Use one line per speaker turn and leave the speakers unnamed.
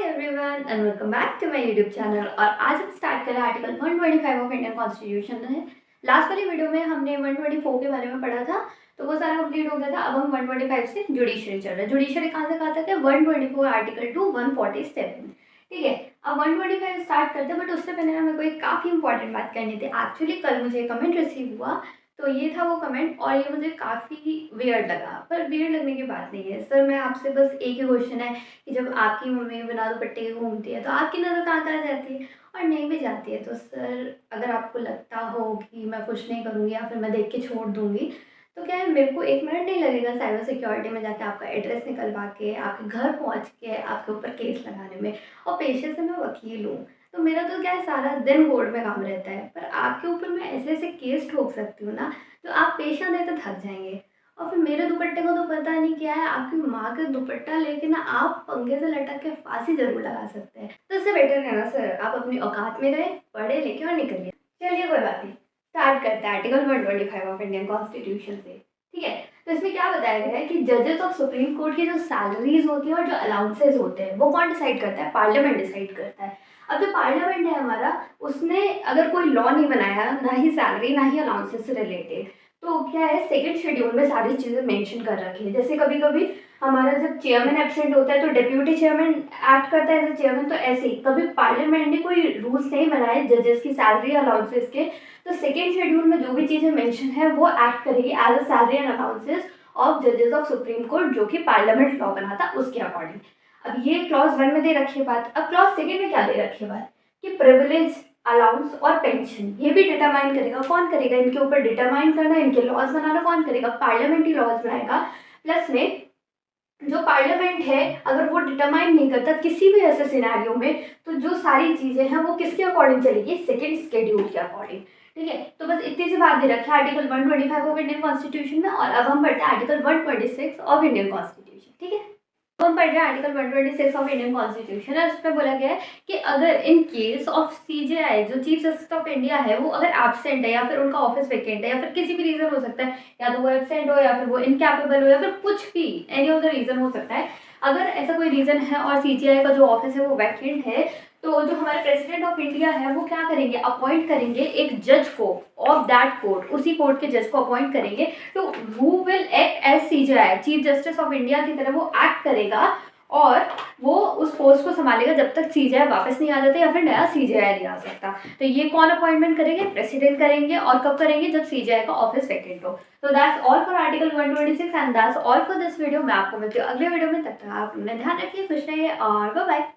Everyone and welcome back to my YouTube channel. और आज हम स्टार्ट कर रहे हैं आर्टिकल 125 ऑफ इंडियन कॉन्स्टिट्यूशन है। लास्ट वाली वीडियो में हमने 124 के बारे में पढ़ा था, तो वो सारा कंप्लीट हो गया था। अब हम 125 से जुडिशरी चल रहे हैं। जुडिशरी कहाँ से कहाँ तक है? 124 आर्टिकल टू 147। ठीक है, अब 125 स्टार्ट करते हैं, बट उससे पहले ना मेरे को एक काफ़ी इंपॉर्टेंट बात करनी थी। एक्चुअली कल मुझे कमेंट रिसीव हुआ, तो ये था वो कमेंट, और ये मुझे काफ़ी वियर्ड लगा। पर वियर्ड लगने की बात नहीं है सर, मैं आपसे बस एक ही क्वेश्चन है कि जब आपकी मम्मी बिना दुपट्टे के घूमती है तो आपकी नज़र कहाँ कहाँ जाती है? और नहीं भी जाती है तो सर, अगर आपको लगता हो कि मैं कुछ नहीं करूँगी या फिर मैं देख के छोड़ दूँगी, तो क्या है, मेरे को 1 मिनट नहीं लगेगा साइबर सिक्योरिटी में जाके आपका एड्रेस निकलवा के आपके घर पहुँच के आपके ऊपर केस लगाने में। और पेशे से मैं वकील हूँ, तो मेरा तो क्या है, सारा दिन कोर्ट में काम रहता है। पर आपके ऊपर मैं ऐसे ऐसे केस ठोक सकती हूँ ना, तो आप पेशा देते थक जाएंगे। और फिर मेरे दुपट्टे को तो पता नहीं क्या है, आपकी माँ का दुपट्टा लेके ना आप पंखे से लटक के फांसी जरूर लगा सकते हैं। तो इससे बेटर है ना सर, आप अपनी औकात में रहे, पढ़े लिखे और निकलिए। चलिए कोई बात नहीं, स्टार्ट करते हैं आर्टिकल 125 ऑफ इंडियन कॉन्स्टिट्यूशन से। ठीक है, तो इसमें क्या बताया गया है कि जजेस ऑफ सुप्रीम कोर्ट की जो सैलरीज होती है और जो अलाउंसेज होते हैं वो कौन डिसाइड करता है? पार्लियामेंट डिसाइड करता है। अब जो पार्लियामेंट है हमारा, उसने अगर कोई लॉ नहीं बनाया, ना ही सैलरी ना ही अलाउंसेस से रिलेटेड, तो क्या है, सेकंड शेड्यूल में सारी चीज़ें मेंशन कर रखी है। जैसे कभी कभी हमारा जब चेयरमैन एब्सेंट होता है तो डेप्यूटी चेयरमैन एक्ट करता है एज ए चेयरमैन, तो ऐसे ही कभी पार्लियामेंट ने कोई रूल्स नहीं बनाए जजेस की सैलरी अलाउंसेस के, तो सेकेंड शेड्यूल में जो भी चीज़ें मेंशन है वो एक्ट करेगी as a salary and allowances of जजेस ऑफ सुप्रीम कोर्ट, जो कि पार्लियामेंट लॉ बना था उसके अकॉर्डिंग। अब ये क्लॉज 1 में दे रखी है बात। अब क्लॉज 2 में क्या दे रखी है बात कि प्रिविलेज, अलाउंस और पेंशन ये भी डिटरमाइन करेगा। कौन करेगा? इनके ऊपर डिटरमाइन करना, इनके लॉज बनाना कौन करेगा? पार्लियामेंट ही लॉज बनाएगा। प्लस में जो पार्लियामेंट है, अगर वो डिटरमाइन नहीं करता किसी भी ऐसे सिनेरियो में, तो जो सारी चीज़ें हैं वो किसके अकॉर्डिंग चलेगी? सेकेंड शेड्यूल के अकॉर्डिंग। ठीक है, तो बस इतनी सी बात दे रखी है आर्टिकल 125 ऑफ इंडियन कॉन्स्टिट्यूशन में। और अब हम बढ़ते हैं आर्टिकल 126 ऑफ इंडियन कॉन्स्टिट्यूशन। ठीक है, अब हम पढ़ रहे हैं आर्टिकल 126 ऑफ इंडियन कॉन्स्टिट्यूशन, और उसमें बोला गया है कि अगर इन केस ऑफ सीजेआई, जो चीफ जस्टिस ऑफ इंडिया है, वो अगर एब्सेंट है या फिर उनका ऑफिस वेकेंट है या फिर किसी भी रीजन हो सकता है, या तो वो एब्सेंट हो या फिर वो इनकैपेबल हो या फिर कुछ भी एनी ऑफ द रीजन हो सकता है, अगर ऐसा कोई रीजन है और सीजीआई का जो ऑफिस है वो वैकेंट है, तो जो हमारे प्रेसिडेंट ऑफ इंडिया है वो क्या करेंगे? अपॉइंट करेंगे एक जज को ऑफ दैट कोर्ट, उसी कोर्ट के जज को अपॉइंट करेंगे, तो who will act as CJI, chief justice of India की तरह वो एक्ट करेगा, और वो उस पोस्ट को संभालेगा जब तक सीजेआई वापस नहीं आ जाता या फिर नया सीजेआई नहीं आ सकता। तो ये कौन अपॉइंटमेंट करेंगे? प्रेसिडेंट करेंगे। और कब करेंगे? जब सीजेआई का ऑफिस वैकेंट हो। तो that's all for article 126 and that's all for this video. मैं आपको मिलती हूँ अगले वीडियो में, तब तक आप अपना ध्यान रखिए, खुश रहिए और बाय बाय।